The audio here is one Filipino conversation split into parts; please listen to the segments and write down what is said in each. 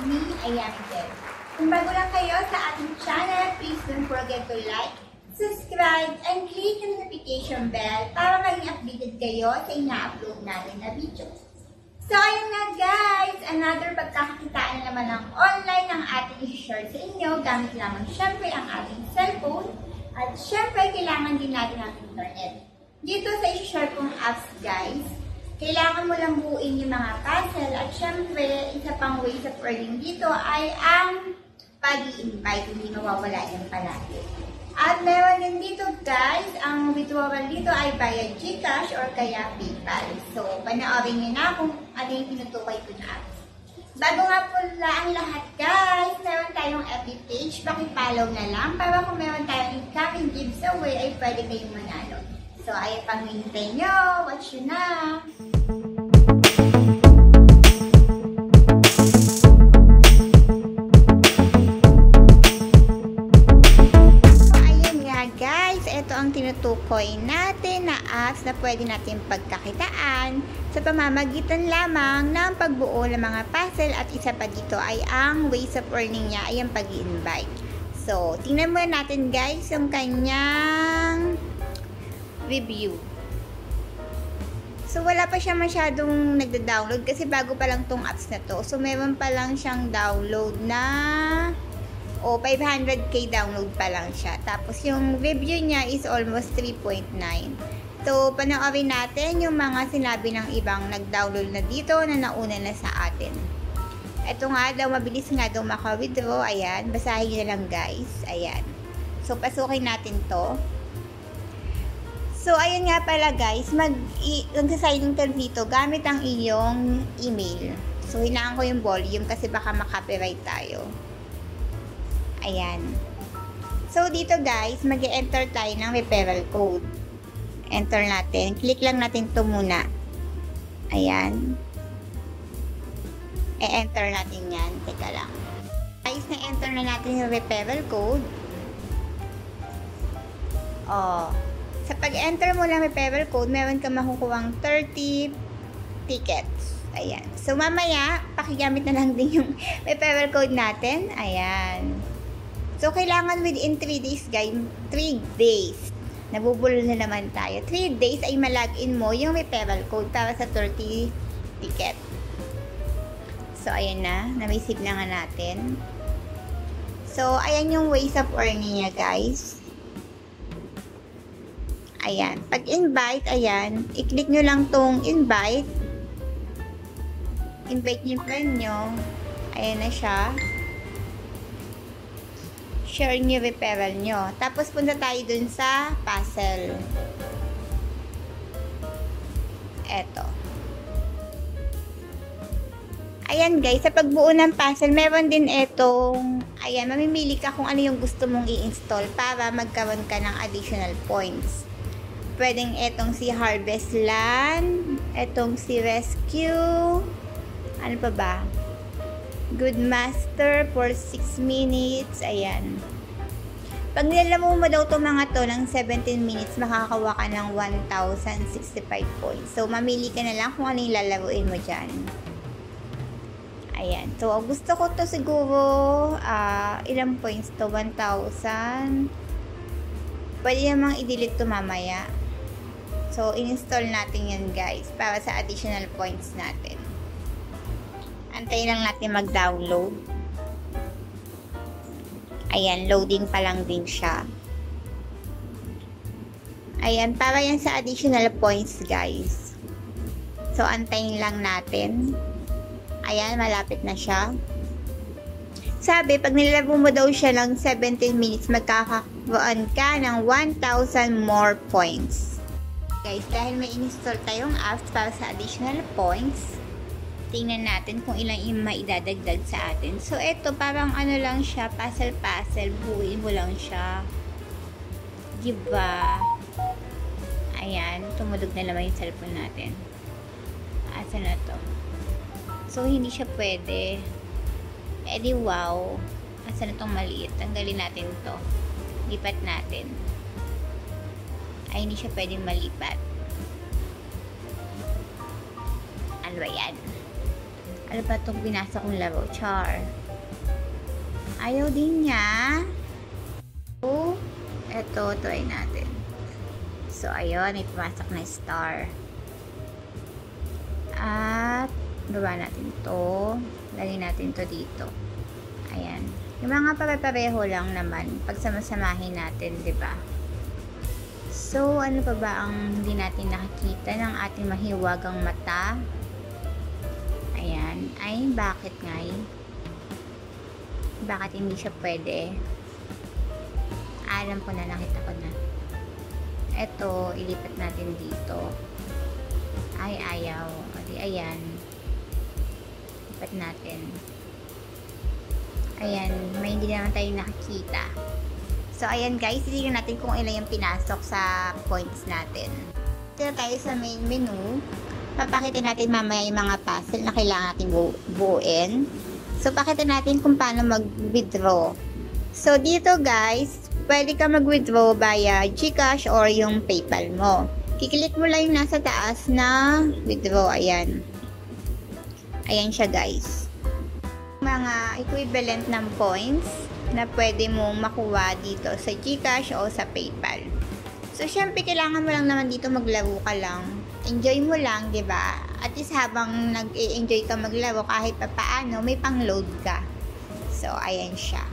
me, Ayami Del. Kung bago lang kayo sa ating channel, please don't forget to like, subscribe, and click the notification bell para maging updated kayo sa ina-upload natin na video. So, ayun nga guys, another pagkakakitaan na naman ng online ng ating i-share sa inyo gamit lamang syempre ang ating cellphone at syempre kailangan din natin ang internet. Dito sa i-share kong apps guys, kailangan mo lang buuin yung mga puzzle at syempre, isa pang ways of earning dito ay ang pag-i-invite, hindi mawawala yung palagi. At meron din dito guys, ang withdrawal dito ay via GCash or kaya PayPal. So, panoorin nyo na kung ano yung tinutukoy ko na apps. Bago nga po ang lahat guys, meron tayong FB page, paki-follow na lang para kung meron tayong incoming giveaway ay pwede kayong manalo. So, ayaw pang hintay nyo. Watch nyo na. So, ayun nga guys. Ito ang tinutukoy natin na apps na pwede natin pagkakitaan sa pamamagitan lamang ng pagbuo ng mga puzzle at isa pa dito ay ang ways of earning niya ay ang pag-i-invite. So, tingnan muna natin guys yung kanyang review. So, wala pa siya masyadong nagda-download kasi bago pa lang tong apps na to. So, meron pa lang siyang download na 500k download pa lang siya. Tapos, yung review niya is almost 3.9. So, panoorin natin yung mga sinabi ng ibang nag-download na dito na nauna na sa atin. Ito nga daw, mabilis nga daw maka-withdraw. Ayan, basahin nyo na lang guys. Ayan. So, pasukin natin to. So, ayun nga pala guys, mag-sign in dito gamit ang iyong email. So, hinaan ko yung volume kasi baka makapiright tayo. Ayan. So, dito guys, mag-enter tayo ng referral code. Enter natin. Click lang natin to muna. Ayan. E-enter natin yan. Teka lang. Guys, na-enter na natin yung referral code. Sa pag-enter mo lang referral code, meron ka makukuhang 30 tickets. Ayan. So, mamaya, pakigamit na lang din yung referral code natin. Ayan. So, kailangan within 3 days, guys. 3 days. Nabubulol na naman tayo. 3 days ay malagin mo yung referral code para sa 30 ticket. So, ayan na. Na-receive na nga natin. So, ayan yung ways of earning niya, guys. Ayan. Pag-invite, ayan. I-click nyo lang tong invite. Invite nyo yung friend nyo. Ayan na siya. Share nyo referral nyo. Tapos, punta tayo dun sa puzzle. Eto. Ayan guys, sa pagbuo ng puzzle, meron din etong, ayan, mamimili ka kung ano yung gusto mong i-install para magkaroon ka ng additional points. Pwedeng etong si Harvest Land, etong si Rescue, ano pa ba? Good Master for 6 minutes, ayan. Pag nilalaro mo daw itong mga to ng 17 minutes, makakawa ka ng 1,065 points. So, mamili ka na lang kung ano yung lalaruin mo dyan. Ayan. So, gusto ko to siguro, ilang points to? 1,000. Pwede namang i-delete to mamaya. So, in-install natin yan guys para sa additional points natin. Antayin lang natin mag-download. Ayan, loading pa lang din siya. Ayan, para yan sa additional points guys. So, antayin lang natin. Ayan, malapit na siya. Sabi, pag nilaro mo daw siya ng 17 minutes, magkakaroon ka ng 1,000 more points. Guys, dahil may install tayong apps para sa additional points, tingnan natin kung ilang yung maidadagdag sa atin. So, ito, parang ano lang siya, puzzle-puzzle, buuin mo lang siya. Diba? Ayan, tumulog na naman yung cellphone natin. Asa na to? So, hindi siya pwede. Eh di wow. Asa na tong maliit? Tanggalin natin to. Lipat natin. Ay, hindi siya pwedeng malipat. Ano ba yan? Ano ba itong binasa kong laro? Char. Ayaw din niya. So, eto, try natin. So, ayun, may pumasok na star. At, baba natin to. Lagyan natin to dito. Ayan. Yung mga pare-pareho lang naman, pag samasamahin natin, di ba? So, ano pa ba ang hindi natin nakikita ng ating mahiwagang mata? Ayan. Ay, bakit nga eh? Bakit hindi siya pwede? Alam ko na, nakita ko na. Eto, ilipat natin dito. Ay, ayaw. O di, ayan. Lipat natin. Ayan, may hindi naman tayo nakikita. So, ayan guys, titignan natin kung ilan yung pinasok sa points natin. Dito tayo sa main menu. Papakita natin mamaya yung mga puzzle na kailangan natin buuin. So, pakita natin kung paano mag-withdraw. So, dito guys, pwede ka mag-withdraw via GCash or yung PayPal mo. Kiklik mo lang yung nasa taas na withdraw. Ayan. Ayan siya guys. Mga equivalent ng points na pwede mong makuha dito sa GCash o sa PayPal. So, syempre, kailangan mo lang naman dito maglaro ka lang. Enjoy mo lang, di ba? At least habang nag-enjoy ka maglaro, kahit pa paano, may pang-load ka. So, ayan siya.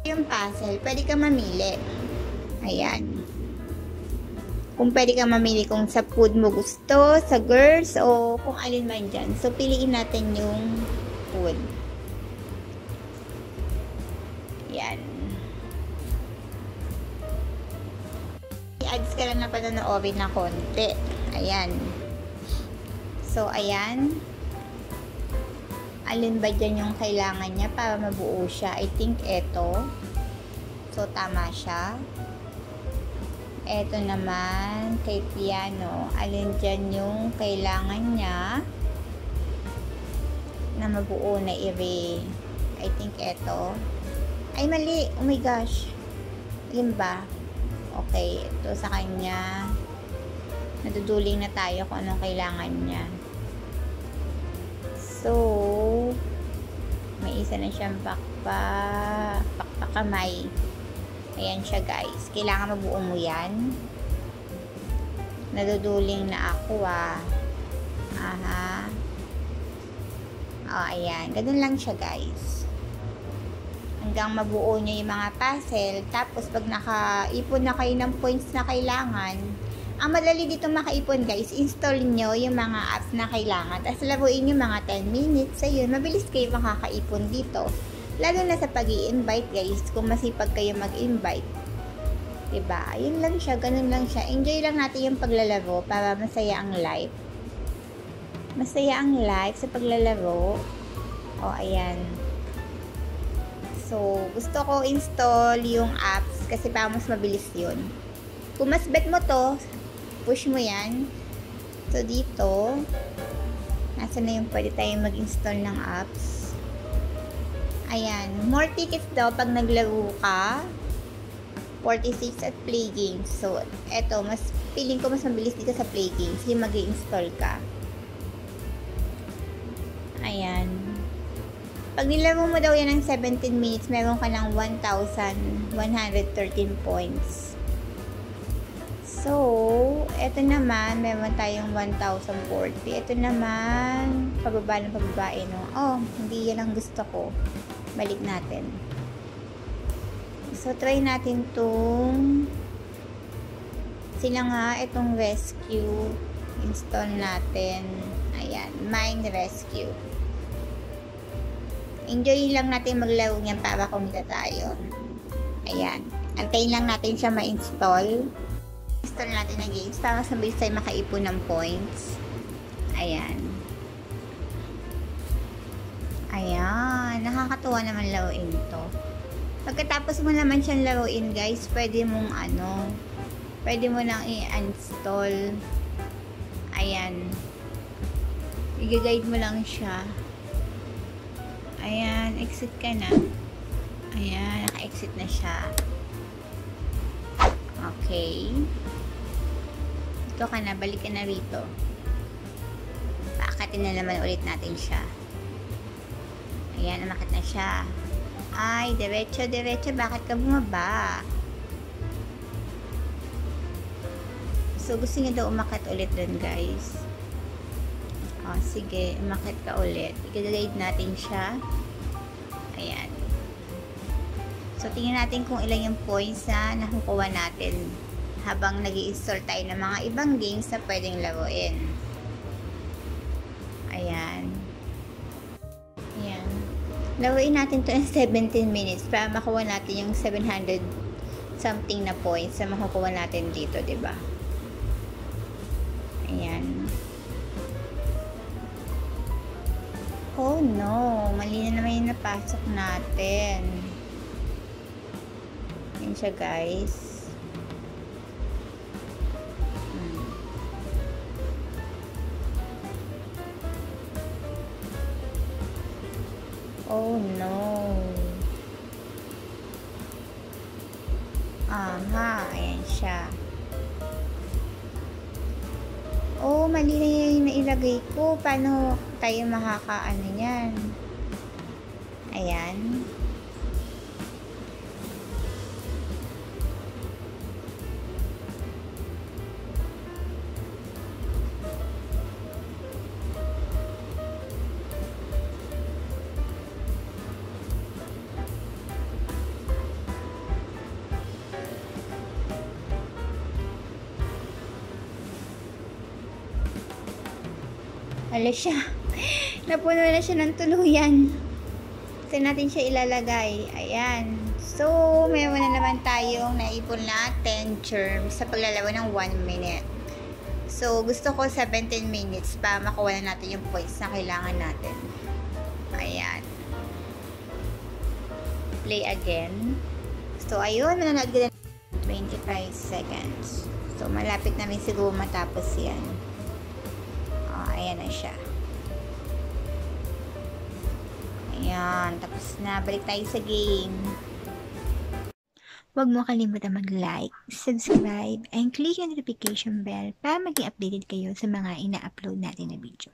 Yung puzzle, pwede ka mamili. Ayan. Kung pwede ka mamili kung sa food mo gusto, sa girls, o kung alin man dyan. So, piliin natin yung food. Ayan. I-adds ka lang na panonoorin na konti. Ayan. So, ayan. Alin ba dyan yung kailangan niya para mabuo siya? I think eto. So, tama siya. Eto naman, kay piano. Alin dyan yung kailangan niya na mabuo na array? I think eto. Ay, mali. Oh my gosh. Alin ba? Okay. Ito sa kanya. Naduduling na tayo kung anong kailangan niya. So, may isa na siyang pakpakamay. Ayan siya guys. Kailangan mabuo mo yan. Naduduling na ako Aha. Ayan. Ganun lang siya guys. Hanggang mabuo nyo yung mga puzzle. Tapos pag nakaipon na kayo ng points na kailangan, ang madali dito makaipon guys, install nyo yung mga apps na kailangan. Tapos laruin nyo mga 10 minutes. Ayun, mabilis kayo makakaipon dito. Lalo na sa pag-i-invite guys, kung masipag kayo mag-invite. Diba? Ayun lang siya, ganun lang siya. Enjoy lang natin yung paglalaro para masaya ang life. Masaya ang life sa paglalaro. O, ayan. So, gusto ko install yung apps kasi para mas mabilis yun. Kung mas bet mo to, push mo yan. So, dito, nasa na yung pwede tayong mag-install ng apps. Ayan. More tickets daw pag naglaro ka. 46 at play games. So, eto, feeling ko mas mabilis dito sa play games. Yung mag-i-install ka. Ayan. Pag nilaro mo daw yan ng 17 minutes, meron ka ng 1,113 points. So, eto naman, meron tayong 1,040. Eto naman, pababa ng pababae, no? Oh, hindi yan ang gusto ko. Balik natin. So, try natin itong sila nga, itong rescue. Install natin. Ayan, Mine Rescue. Enjoy lang natin maglaro niyan para kumita tayo. Ayan. Antayin lang natin siya ma-install. Install natin ng games para sabay tayo makaipon ng points. Ayan. Ayan. Nakakatuwa naman laruin ito. Pagkatapos mo naman siyang laruin guys, pwede mong pwede mo nang i-install. Ayan. I-guide mo lang siya. Ayan, exit ka na. Ayan, naka-exit na siya. Okay. Ito ka na, balik ka na rito. Paakatin na naman ulit natin siya. Ayan, umakit na siya. Ay, diretso, bakit ka bumaba? So, gusto niya daw umakit ulit dun, guys. O, sige, umakit ka ulit. I-guide natin siya. Ayan. So, tingnan natin kung ilan yung points na nakukuha natin habang nag-i-install tayo ng mga ibang games na pwedeng laruin. Ayan. Ayan. Laruin natin to in 17 minutes para makuha natin yung 700 something na points na makukuha natin dito, diba? Ayan. Oh no, mali na naman yung napasok natin. Ayan siya, guys. Oh no. Aha, ayan siya. Oh, mali na yung nailagay ko. Paano tayo makakaano yan? Ayan. Wala siya. Napuno na siya ng tuluyan. Saan natin siya ilalagay? Ayan. So, meron na naman tayong naipon natin germs sa paglalaro ng 1 minute. So, gusto ko 17 minutes para makuha na natin yung points na kailangan natin. Ayan. Play again. So, ayun. Mananood ka na 25 seconds. So, malapit namin siguro matapos yan. Ayan na siya. Ayan. Tapos na. Balik tayo sa game. Huwag mo kalimutan mag-like, subscribe, and click yung notification bell para maging updated kayo sa mga ina-upload natin na video.